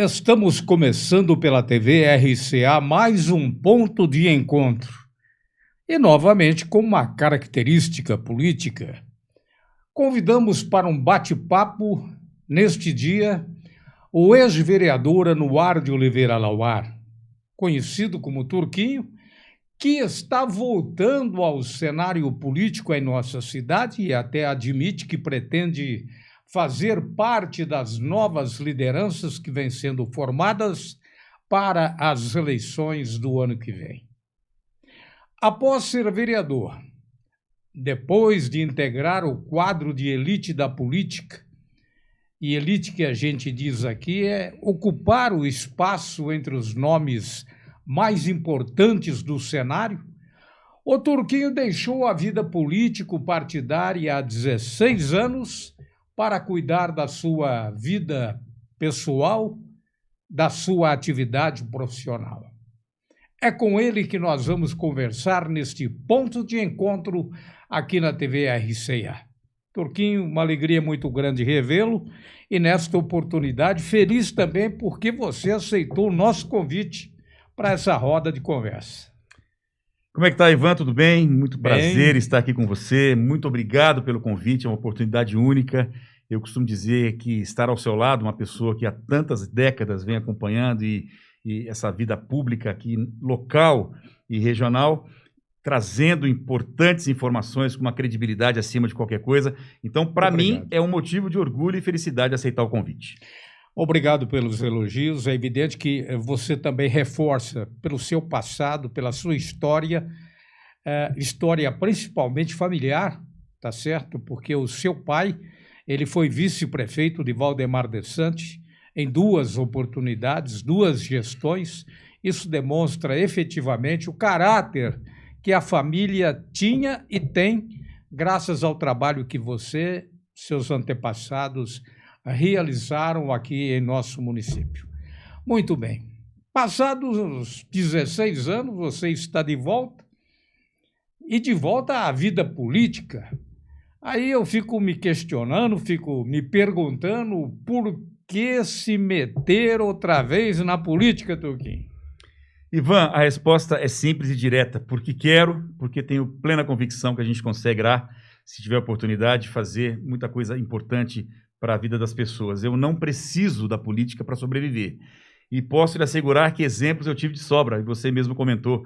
Estamos começando pela TV RCA mais um ponto de encontro. E novamente com uma característica política. Convidamos para um bate-papo, neste dia, o ex-vereador Anuar de Oliveira Lauar, conhecido como Turquinho, que está voltando ao cenário político em nossa cidade e até admite que pretende fazer parte das novas lideranças que vêm sendo formadas para as eleições do ano que vem. Após ser vereador, depois de integrar o quadro de elite da política, e elite que a gente diz aqui é ocupar o espaço entre os nomes mais importantes do cenário, o Turquinho deixou a vida político-partidária há 16 anos para cuidar da sua vida pessoal, da sua atividade profissional. É com ele que nós vamos conversar neste ponto de encontro aqui na TV RCA. Turquinho, uma alegria muito grande revê-lo e nesta oportunidade feliz também porque você aceitou o nosso convite para essa roda de conversa. Como é que tá, Ivan? Tudo bem? Muito prazer Bem. estar aqui com você. Muito obrigado pelo convite, é uma oportunidade única. Eu costumo dizer que estar ao seu lado, uma pessoa que há tantas décadas vem acompanhando e essa vida pública aqui, local e regional, trazendo importantes informações com uma credibilidade acima de qualquer coisa. Então, para mim, é um motivo de orgulho e felicidade aceitar o convite. Obrigado pelos elogios. É evidente que você também reforça pelo seu passado, pela sua história, história principalmente familiar, tá certo? Porque o seu pai, ele foi vice-prefeito de Valdemar de Santos em 2 oportunidades, 2 gestões. Isso demonstra efetivamente o caráter que a família tinha e tem, graças ao trabalho que você, seus antepassados, realizaram aqui em nosso município. Muito bem. Passados os 16 anos, você está de volta, e de volta à vida política. Aí eu fico me questionando, fico me perguntando por que se meter outra vez na política, Turquinho? Ivan, a resposta é simples e direta. Porque quero, porque tenho plena convicção que a gente conseguirá, se tiver oportunidade, fazer muita coisa importante para a vida das pessoas. Eu não preciso da política para sobreviver. E posso lhe assegurar que exemplos eu tive de sobra, e você mesmo comentou.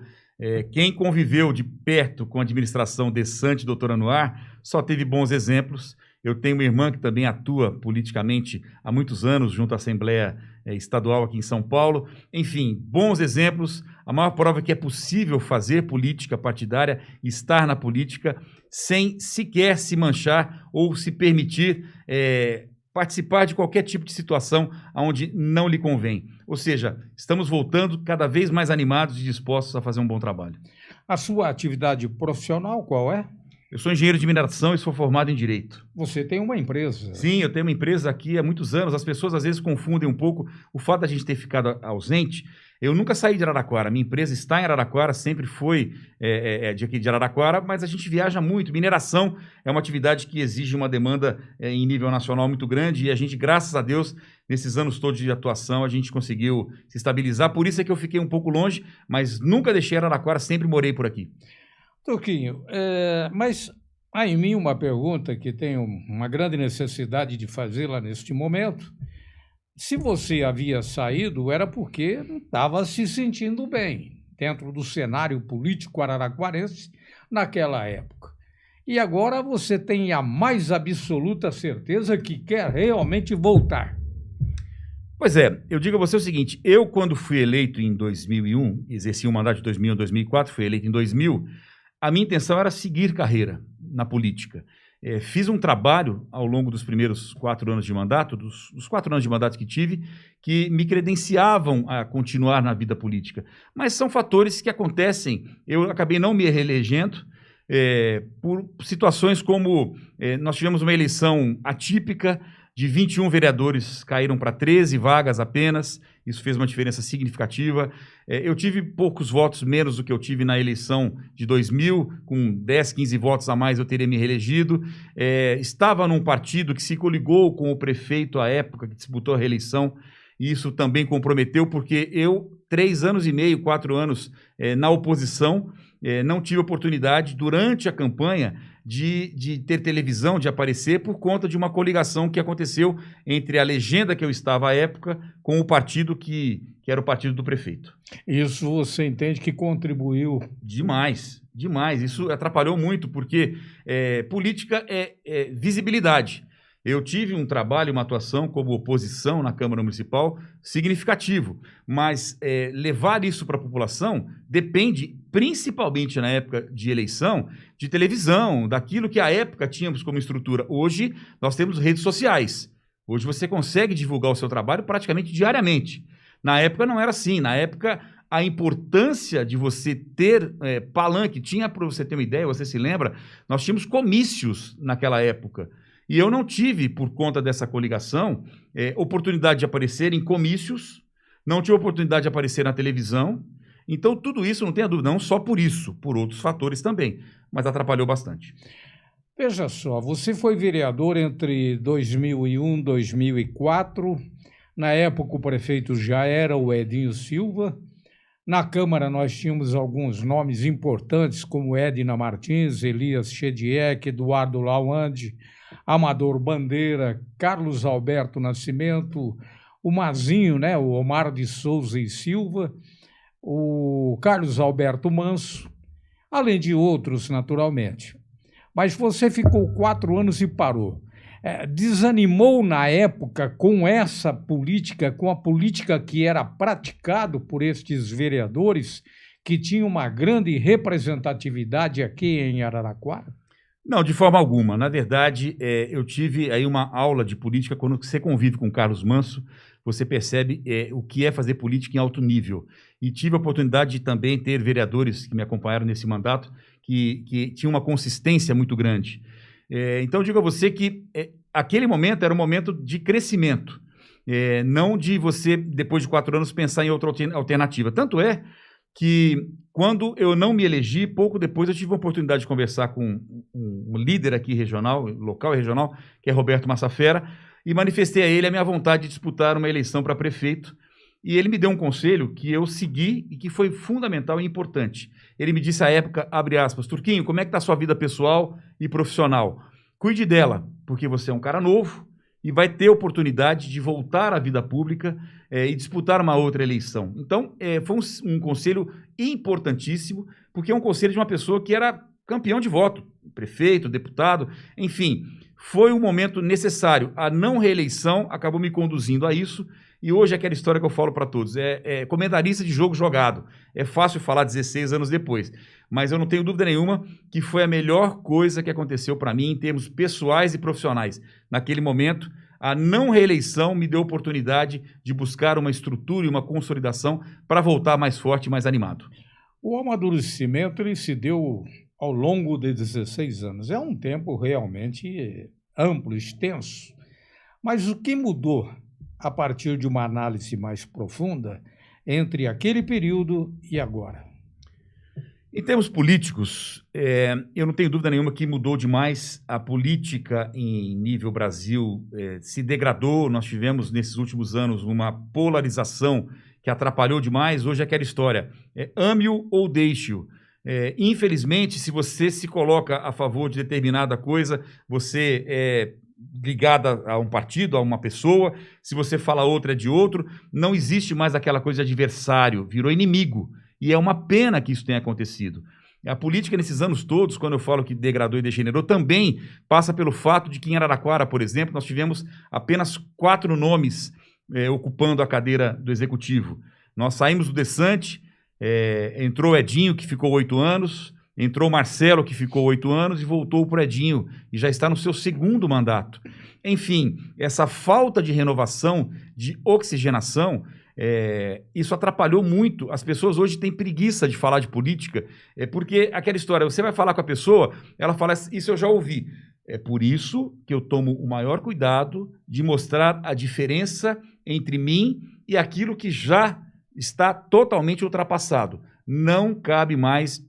Quem conviveu de perto com a administração Dessante, doutor Anuar, só teve bons exemplos. Eu tenho uma irmã que também atua politicamente há muitos anos junto à Assembleia Estadual aqui em São Paulo. Enfim, bons exemplos. A maior prova que é possível fazer política partidária, estar na política, sem sequer se manchar ou se permitir participar de qualquer tipo de situação onde não lhe convém. Ou seja, estamos voltando cada vez mais animados e dispostos a fazer um bom trabalho. A sua atividade profissional qual é? Eu sou engenheiro de mineração e sou formado em Direito. Você tem uma empresa? Sim, eu tenho uma empresa aqui há mumuitos anos. As pessoas às vezes confundem um pouco o fato da gente ter ficado ausente. Eu nunca saí de Araraquara. Minha empresa está em Araraquara, sempre foi de aqui de Araraquara, mas a gente viaja muito. Mineração é uma atividade que exige uma demanda em nível nacional muito grande e a gente, graças a Deus, nesses anos todos de atuação, a gente conseguiu se estabilizar. Por isso é que eu fiquei um pouco longe, mas nunca deixei Araraquara, sempre morei por aqui. Turquinho, mas há em mim uma pergunta que tenho uma grande necessidade de fazê-la neste momento. Se você havia saído, era porque não estava se sentindo bem dentro do cenário político araraquarense naquela época. E agora você tem a mais absoluta certeza que quer realmente voltar. Pois é, eu digo a você o seguinte, eu quando fui eleito em 2001, exerci o mandato de 2001 a 2004, fui eleito em 2000, a minha intenção era seguir carreira na política. Fiz um trabalho ao longo dos primeiros 4 anos de mandato, dos 4 anos de mandato que tive, que me credenciavam a continuar na vida política. Mas são fatores que acontecem. Eu acabei não me reelegendo por situações como nós tivemos uma eleição atípica, de 21 vereadores caíram para 13 vagas apenas, isso fez uma diferença significativa. Eu tive poucos votos menos do que eu tive na eleição de 2000, com 10, 15 votos a mais eu teria me reelegido. Estava num partido que se coligou com o prefeito à época, que disputou a reeleição. e isso também comprometeu, porque eu, 3 anos e meio, 4 anos na oposição, não tive oportunidade, durante a campanha, de ter televisão, de aparecer, por conta de uma coligação que aconteceu entre a legenda que eu estava à época com o partido que era o partido do prefeito. Isso você entende que contribuiu? Demais, demais. Isso atrapalhou muito, porque política é visibilidade. Eu tive um trabalho, uma atuação como oposição na Câmara Municipal significativo, mas levar isso para a população depende, principalmente na época de eleição, de televisão, daquilo que à época tínhamos como estrutura. Hoje nós temos redes sociais. Hoje você consegue divulgar o seu trabalho praticamente diariamente. Na época não era assim. Na época a importância de você ter palanque, tinha, para você ter uma ideia, você se lembra, nós tínhamos comícios naquela época. E eu não tive, por conta dessa coligação, oportunidade de aparecer em comícios, não tive oportunidade de aparecer na televisão. Então, tudo isso, não tenha dúvida, não só por isso, por outros fatores também, mas atrapalhou bastante. Veja só, você foi vereador entre 2001 e 2004. Na época, o prefeito já era o Edinho Silva. Na Câmara, nós tínhamos alguns nomes importantes, como Edna Martins, Elias Chediek, Eduardo Lawande, Amador Bandeira, Carlos Alberto Nascimento, o Mazinho, né, o Omar de Souza e Silva, o Carlos Alberto Manso, além de outros, naturalmente. Mas você ficou 4 anos e parou. Desanimou na época com essa política, com a política que era praticado por estes vereadores, que tinham uma grande representatividade aqui em Araraquara? Não, de forma alguma. Na verdade, eu tive aí uma aula de política. Quando você convive com o Carlos Manso, você percebe o que é fazer política em alto nível. E tive a oportunidade de também ter vereadores que me acompanharam nesse mandato, que tinham uma consistência muito grande. Então, eu digo a você que aquele momento era um momento de crescimento, não de você, depois de 4 anos, pensar em outra alternativa. Tanto é que, quando eu não me elegi, pouco depois eu tive a oportunidade de conversar com um líder aqui regional, local e regional, que é Roberto Massafera, e manifestei a ele a minha vontade de disputar uma eleição para prefeito. E ele me deu um conselho que eu segui e que foi fundamental e importante. Ele me disse à época, abre aspas, Turquinho, como é que está a sua vida pessoal e profissional? Cuide dela, porque você é um cara novo e vai ter oportunidade de voltar à vida pública e disputar uma outra eleição. Então, foi um conselho importantíssimo, porque é um conselho de uma pessoa que era campeão de voto, prefeito, deputado, enfim, foi um momento necessário. A não reeleição acabou me conduzindo a isso, e hoje é aquela história que eu falo para todos, comentarista de jogo jogado. É fácil falar 16 anos depois, mas eu não tenho dúvida nenhuma que foi a melhor coisa que aconteceu para mim em termos pessoais e profissionais. Naquele momento, a não reeleição me deu oportunidade de buscar uma estrutura e uma consolidação para voltar mais forte e mais animado. O amadurecimento ele se deu ao longo de 16 anos. É um tempo realmente amplo, extenso. Mas o que mudou a partir de uma análise mais profunda entre aquele período e agora? Em termos políticos, eu não tenho dúvida nenhuma que mudou demais. A política em nível Brasil se degradou. Nós tivemos, nesses últimos anos, uma polarização que atrapalhou demais. Hoje é aquela história, ame-o ou deixe-o. Infelizmente, se você se coloca a favor de determinada coisa, você é ligada a um partido, a uma pessoa. Se você fala outra é de outro. Não existe mais aquela coisa de adversário, virou inimigo. E é uma pena que isso tenha acontecido. A política nesses anos todos, quando eu falo que degradou e degenerou, também passa pelo fato de que em Araraquara, por exemplo, nós tivemos apenas 4 nomes ocupando a cadeira do Executivo. Nós saímos do Desante, entrou o Edinho, que ficou 8 anos, entrou o Marcelo, que ficou 8 anos, e voltou para o Edinho, e já está no seu 2º mandato. Enfim, essa falta de renovação, de oxigenação, isso atrapalhou muito. As pessoas hoje têm preguiça de falar de política, porque aquela história, você vai falar com a pessoa, ela fala, isso eu já ouvi. É por isso que eu tomo o maior cuidado de mostrar a diferença entre mim e aquilo que já está totalmente ultrapassado. Não cabe mais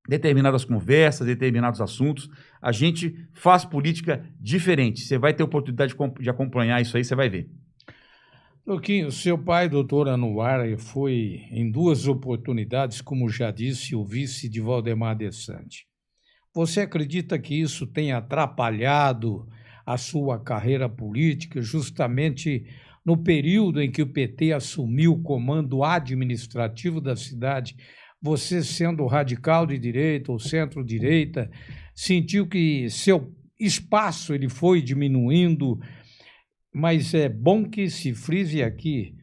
determinadas conversas, determinados assuntos. A gente faz política diferente. Você vai ter oportunidade de acompanhar isso aí, você vai ver. Luquinho, seu pai, doutor Anuar, foi em 2 oportunidades, como já disse, o vice de Valdemar Dessante. Você acredita que isso tenha atrapalhado a sua carreira política, justamente no período em que o PT assumiu o comando administrativo da cidade? Você, sendo radical de direita ou centro-direita, sentiu que seu espaço ele foi diminuindo, mas é bom que se frise aqui,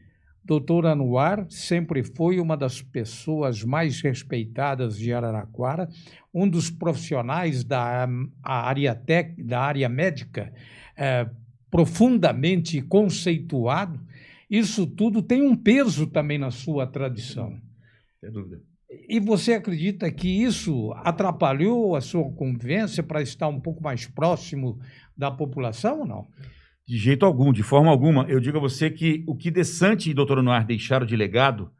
doutor Anuar sempre foi uma das pessoas mais respeitadas de Araraquara, um dos profissionais da área médica, profundamente conceituado. Isso tudo tem um peso também na sua tradição. Sem dúvida. E você acredita que isso atrapalhou a sua convivência para estar um pouco mais próximo da população ou não? De jeito algum, de forma alguma. Eu digo a você que o que Dessante e doutor Anuar deixaram de legado,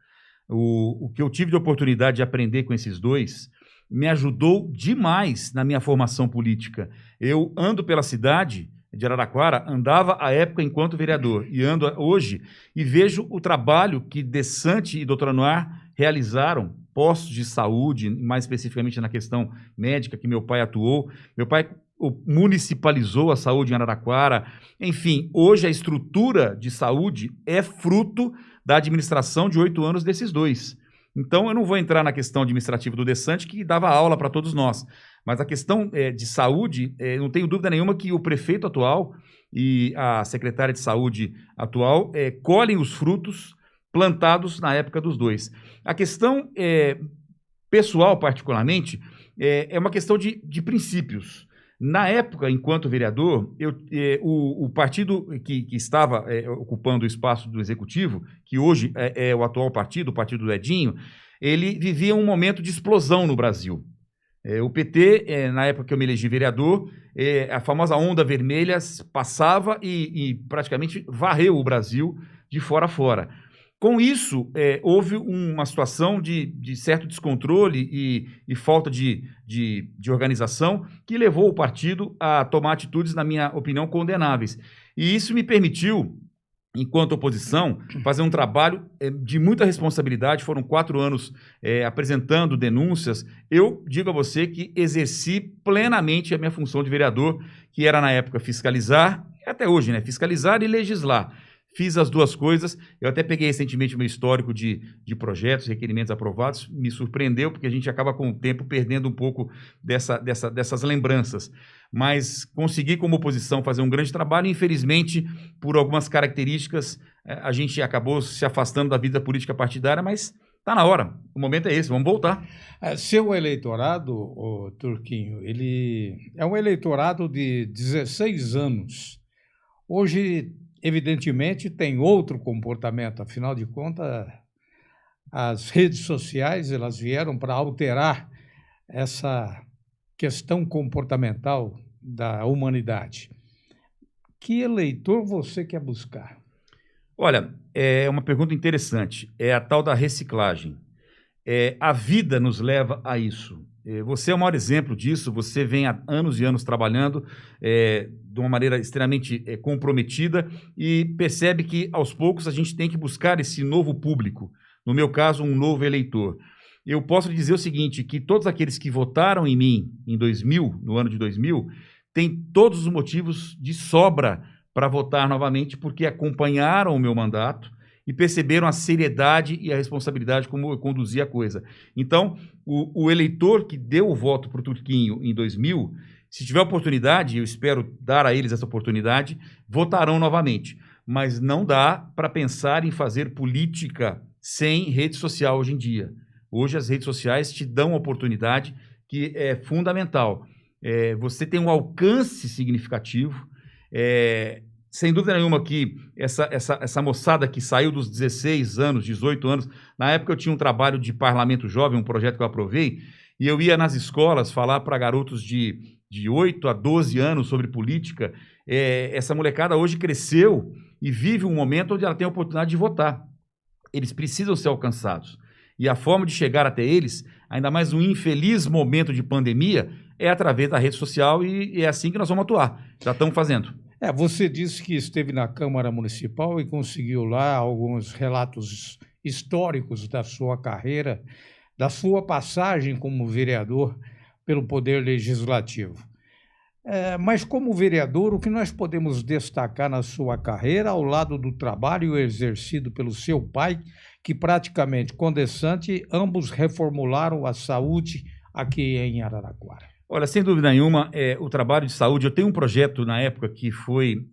o que eu tive de oportunidade de aprender com esses dois, me ajudou demais na minha formação política. Eu ando pela cidade de Araraquara, andava à época enquanto vereador, e ando hoje e vejo o trabalho que Dessante e doutor Anuar realizaram, postos de saúde, mais especificamente na questão médica que meu pai atuou. Meu pai municipalizou a saúde em Araraquara. Enfim, hoje a estrutura de saúde é fruto da administração de 8 anos desses dois. Então, eu não vou entrar na questão administrativa do Dessante, que dava aula para todos nós, mas a questão de saúde, não tenho dúvida nenhuma que o prefeito atual e a secretária de saúde atual colhem os frutos plantados na época dos dois. A questão pessoal, particularmente, é uma questão de princípios. Na época, enquanto vereador, o partido que estava ocupando o espaço do Executivo, que hoje é o atual partido, o partido do Edinho, ele vivia um momento de explosão no Brasil. O PT, na época que eu me elegi vereador, a famosa onda vermelha passava e praticamente varreu o Brasil de fora a fora. Com isso, houve uma situação de certo descontrole e falta de organização que levou o partido a tomar atitudes, na minha opinião, condenáveis. E isso me permitiu, enquanto oposição, fazer um trabalho de muita responsabilidade. Foram 4 anos apresentando denúncias. Eu digo a você que exerci plenamente a minha função de vereador, que era, na época, fiscalizar, até hoje, né? Fiscalizar e legislar. Fiz as duas coisas. Eu até peguei recentemente o meu histórico de projetos, requerimentos aprovados. Me surpreendeu, porque a gente acaba com o tempo perdendo um pouco dessas lembranças. Mas consegui, como oposição, fazer um grande trabalho. Infelizmente, por algumas características, a gente acabou se afastando da vida política partidária, mas está na hora. O momento é esse, vamos voltar. Seu eleitorado, Turquinho, ele é um eleitorado de 16 anos. Hoje, evidentemente, tem outro comportamento. Afinal de contas, as redes sociais elas vieram para alterar essa questão comportamental da humanidade. Que eleitor você quer buscar? Olha, é uma pergunta interessante. É a tal da reciclagem. A vida nos leva a isso. Você é o maior exemplo disso. Você vem há anos e anos trabalhando de uma maneira extremamente comprometida e percebe que, aos poucos, a gente tem que buscar esse novo público. No meu caso, um novo eleitor. Eu posso lhe dizer o seguinte, que todos aqueles que votaram em mim em 2000, no ano de 2000, têm todos os motivos de sobra para votar novamente, porque acompanharam o meu mandato e perceberam a seriedade e a responsabilidade como eu conduzi a coisa. Então, o eleitor que deu o voto para o Turquinho em 2000, se tiver oportunidade, eu espero dar a eles essa oportunidade, votarão novamente. Mas não dá para pensar em fazer política sem rede social hoje em dia. Hoje as redes sociais te dão uma oportunidade que é fundamental. Você tem um alcance significativo. Sem dúvida nenhuma que essa moçada que saiu dos 16 anos, 18 anos, na época eu tinha um trabalho de parlamento jovem, um projeto que eu aprovei, e eu ia nas escolas falar para garotos de 8 a 12 anos sobre política. Essa molecada hoje cresceu e vive um momento onde ela tem a oportunidade de votar. Eles precisam ser alcançados. E a forma de chegar até eles, ainda mais um infeliz momento de pandemia, é através da rede social e é assim que nós vamos atuar. Já estamos fazendo. Você disse que esteve na Câmara Municipal e conseguiu lá alguns relatos históricos da sua carreira, da sua passagem como vereador pelo Poder Legislativo. Mas, como vereador, o que nós podemos destacar na sua carreira, ao lado do trabalho exercido pelo seu pai, que praticamente, com Dessante, ambos reformularam a saúde aqui em Araraquara? Olha, sem dúvida nenhuma, o trabalho de saúde, eu tenho um projeto na época que foi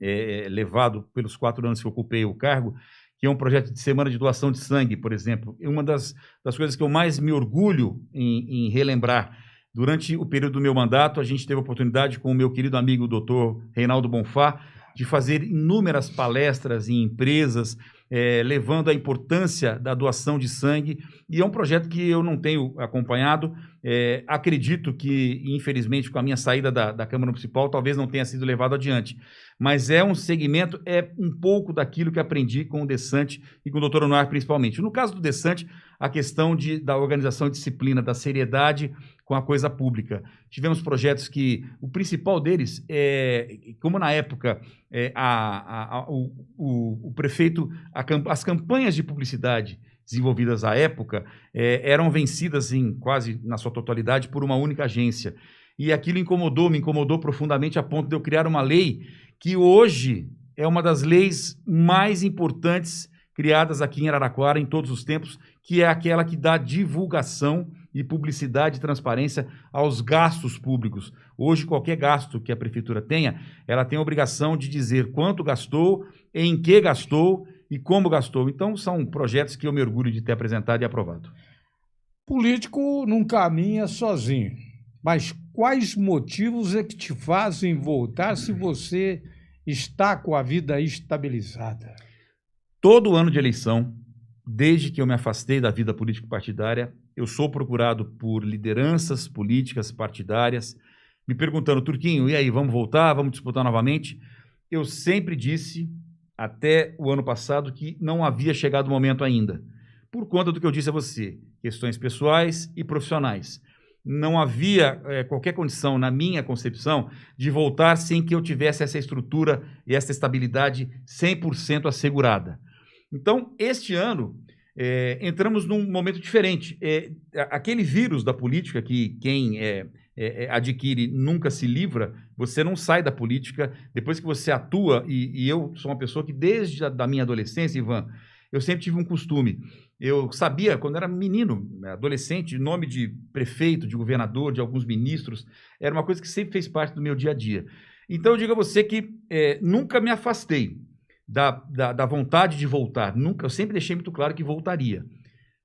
levado pelos 4 anos que eu ocupei o cargo, que é um projeto de semana de doação de sangue, por exemplo. E uma das coisas que eu mais me orgulho em relembrar, durante o período do meu mandato, a gente teve a oportunidade com o meu querido amigo, o doutor Reinaldo Bonfá, de fazer inúmeras palestras em empresas, levando a importância da doação de sangue, e é um projeto que eu não tenho acompanhado. Acredito que, infelizmente, com a minha saída da Câmara Municipal, talvez não tenha sido levado adiante, mas é um segmento, um pouco daquilo que aprendi com o Dessante e com o doutor Anuar, principalmente. No caso do Dessante, a questão da organização e disciplina, da seriedade com a coisa pública. Tivemos projetos que, o principal deles, como na época o prefeito, as campanhas de publicidade desenvolvidas à época eram vencidas quase na sua totalidade por uma única agência. E aquilo me incomodou profundamente a ponto de eu criar uma lei que hoje é uma das leis mais importantes criadas aqui em Araraquara em todos os tempos, que é aquela que dá divulgação e publicidade e transparência aos gastos públicos. Hoje, qualquer gasto que a prefeitura tenha, ela tem a obrigação de dizer quanto gastou, em que gastou e como gastou. Então, são projetos que eu me orgulho de ter apresentado e aprovado. Político não caminha sozinho, mas quais motivos é que te fazem voltar se você está com a vida estabilizada? Todo ano de eleição, desde que eu me afastei da vida política partidária, eu sou procurado por lideranças políticas partidárias, me perguntando: Turquinho, e aí, vamos voltar, vamos disputar novamente? Eu sempre disse, até o ano passado, que não havia chegado o momento ainda, por conta do que eu disse a você, questões pessoais e profissionais. Não havia qualquer condição, na minha concepção, de voltar sem que eu tivesse essa estrutura e essa estabilidade 100% assegurada. Então, este ano, entramos num momento diferente. Aquele vírus da política que quem adquire nunca se livra, você não sai da política depois que você atua, e eu sou uma pessoa que desde a minha adolescência, Ivan, eu sempre tive um costume. Eu sabia, quando era menino, adolescente, nome de prefeito, de governador, de alguns ministros, era uma coisa que sempre fez parte do meu dia a dia. Então, eu digo a você que nunca me afastei da vontade de voltar. Nunca, eu sempre deixei muito claro que voltaria.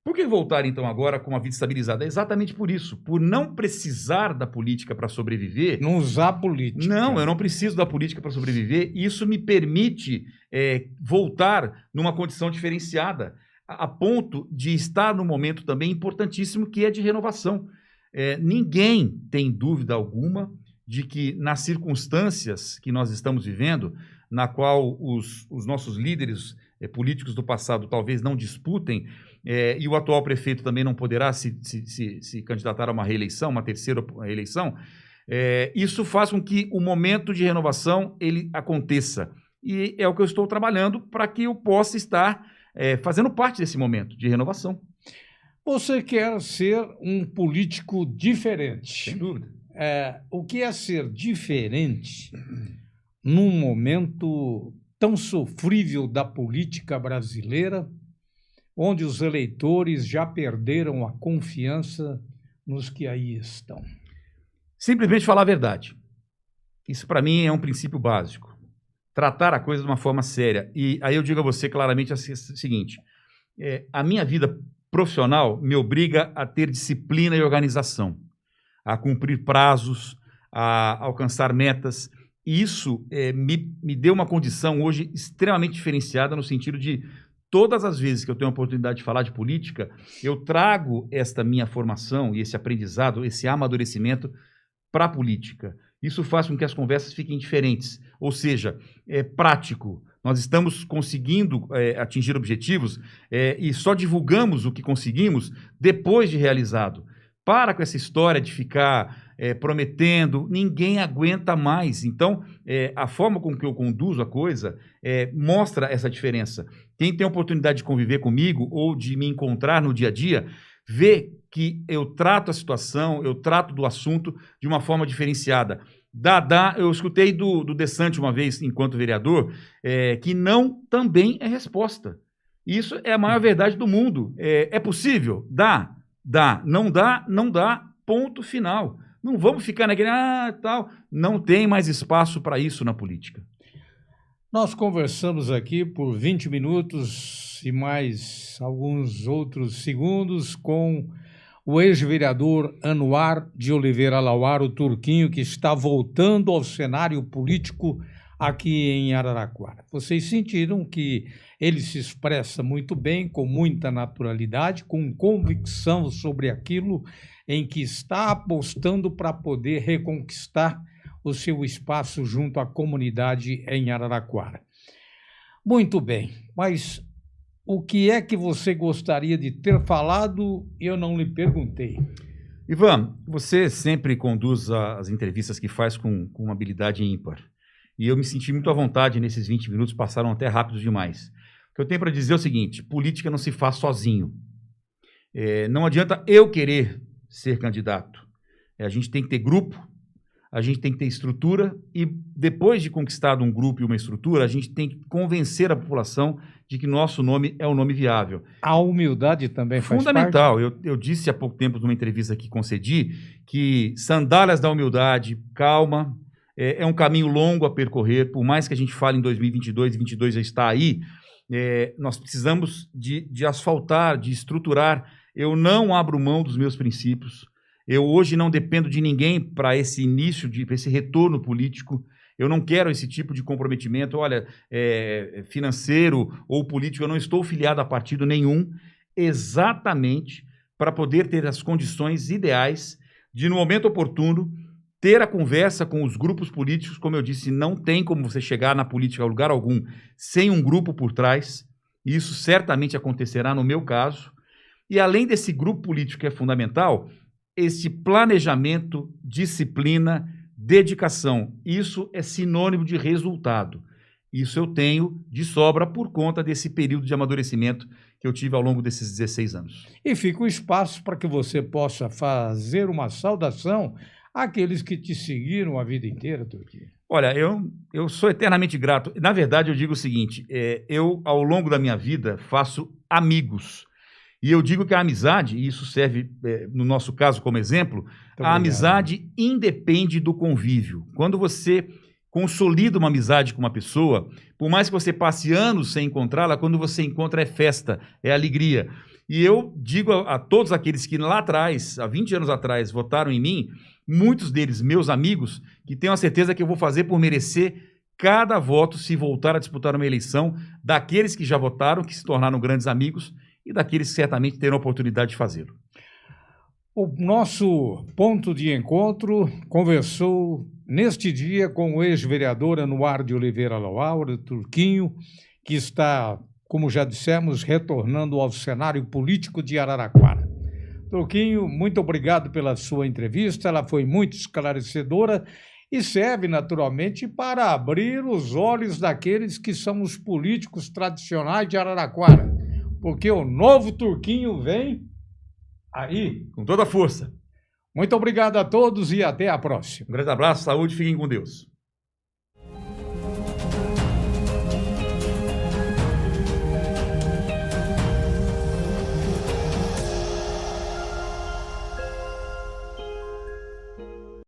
Por que voltar, então, agora com a vida estabilizada? É exatamente por isso, por não precisar da política para sobreviver. Não usar a política. Não, eu não preciso da política para sobreviver. Isso me permite voltar numa condição diferenciada, a ponto de estar num momento também importantíssimo, que é de renovação. Ninguém tem dúvida alguma de que, nas circunstâncias que nós estamos vivendo, na qual os nossos líderes políticos do passado talvez não disputem, e o atual prefeito também não poderá se candidatar a uma reeleição, uma terceira reeleição, isso faz com que o momento de renovação ele aconteça. E é o que eu estou trabalhando para que eu possa estar fazendo parte desse momento de renovação. Você quer ser um político diferente. Sem dúvida. O que é ser diferente num momento tão sofrível da política brasileira, onde os eleitores já perderam a confiança nos que aí estão? Simplesmente falar a verdade. Isso, para mim, é um princípio básico. Tratar a coisa de uma forma séria. E aí eu digo a você claramente o seguinte: a minha vida profissional me obriga a ter disciplina e organização, a cumprir prazos, a alcançar metas. E isso me deu uma condição hoje extremamente diferenciada, no sentido de, todas as vezes que eu tenho a oportunidade de falar de política, eu trago esta minha formação e esse aprendizado, esse amadurecimento para a política. Isso faz com que as conversas fiquem diferentes, ou seja, é prático. Nós estamos conseguindo atingir objetivos e só divulgamos o que conseguimos depois de realizado. Para com essa história de ficar prometendo, ninguém aguenta mais. Então, a forma com que eu conduzo a coisa mostra essa diferença. Quem tem a oportunidade de conviver comigo ou de me encontrar no dia a dia, vê que eu trato a situação, eu trato do assunto de uma forma diferenciada. Eu escutei do Dessantes uma vez, enquanto vereador, que não também é resposta. Isso é a maior verdade do mundo. É possível? Dá. Não dá, não dá, ponto final. Não vamos ficar naquele, tal. Não tem mais espaço para isso na política. Nós conversamos aqui por 20 minutos e mais alguns outros segundos com o ex-vereador Anuar de Oliveira Lauar, o Turquinho, que está voltando ao cenário político aqui em Araraquara. Vocês sentiram que ele se expressa muito bem, com muita naturalidade, com convicção sobre aquilo em que está apostando para poder reconquistar o seu espaço junto à comunidade em Araraquara. Muito bem, mas o que é que você gostaria de ter falado e eu não lhe perguntei? Ivan, você sempre conduz as entrevistas que faz com uma habilidade ímpar. E eu me senti muito à vontade nesses 20 minutos, passaram até rápido demais. O que eu tenho para dizer é o seguinte: política não se faz sozinho. Não adianta eu querer ser candidato. A gente tem que ter grupo, a gente tem que ter estrutura e depois de conquistado um grupo e uma estrutura, a gente tem que convencer a população de que nosso nome é um nome viável. A humildade também faz fundamental. parte? Eu disse há pouco tempo, numa entrevista que concedi, que sandálias da humildade, calma, é um caminho longo a percorrer, por mais que a gente fale em 2022, 2022 já está aí, nós precisamos de asfaltar, de estruturar. Eu não abro mão dos meus princípios. Eu hoje não dependo de ninguém para esse início, para esse retorno político. Eu não quero esse tipo de comprometimento, olha, financeiro ou político. Eu não estou filiado a partido nenhum, exatamente para poder ter as condições ideais de, no momento oportuno, ter a conversa com os grupos políticos. Como eu disse, não tem como você chegar na política a lugar algum sem um grupo por trás. Isso certamente acontecerá no meu caso. E além desse grupo político que é fundamental, esse planejamento, disciplina, dedicação, isso é sinônimo de resultado. Isso eu tenho de sobra por conta desse período de amadurecimento que eu tive ao longo desses 16 anos. E fica o espaço para que você possa fazer uma saudação àqueles que te seguiram a vida inteira, Turquinho. Olha, eu sou eternamente grato. Na verdade, eu digo o seguinte, eu, ao longo da minha vida, faço amigos. E eu digo que a amizade, e isso serve, no nosso caso, como exemplo, a amizade independe do convívio. Quando você consolida uma amizade com uma pessoa, por mais que você passe anos sem encontrá-la, quando você encontra é festa, é alegria. E eu digo a todos aqueles que lá atrás, há 20 anos atrás, votaram em mim, muitos deles meus amigos, que tenho a certeza que eu vou fazer por merecer cada voto se voltar a disputar uma eleição, daqueles que já votaram, que se tornaram grandes amigos, e daqueles que certamente terão a oportunidade de fazê-lo. O nosso ponto de encontro conversou neste dia com o ex-vereador Anuar de Oliveira Lauar, Turquinho, que está, como já dissemos, retornando ao cenário político de Araraquara. Turquinho, muito obrigado pela sua entrevista, ela foi muito esclarecedora e serve naturalmente para abrir os olhos daqueles que são os políticos tradicionais de Araraquara. Porque o novo Turquinho vem aí. Com toda a força. Muito obrigado a todos e até a próxima. Um grande abraço, saúde, fiquem com Deus.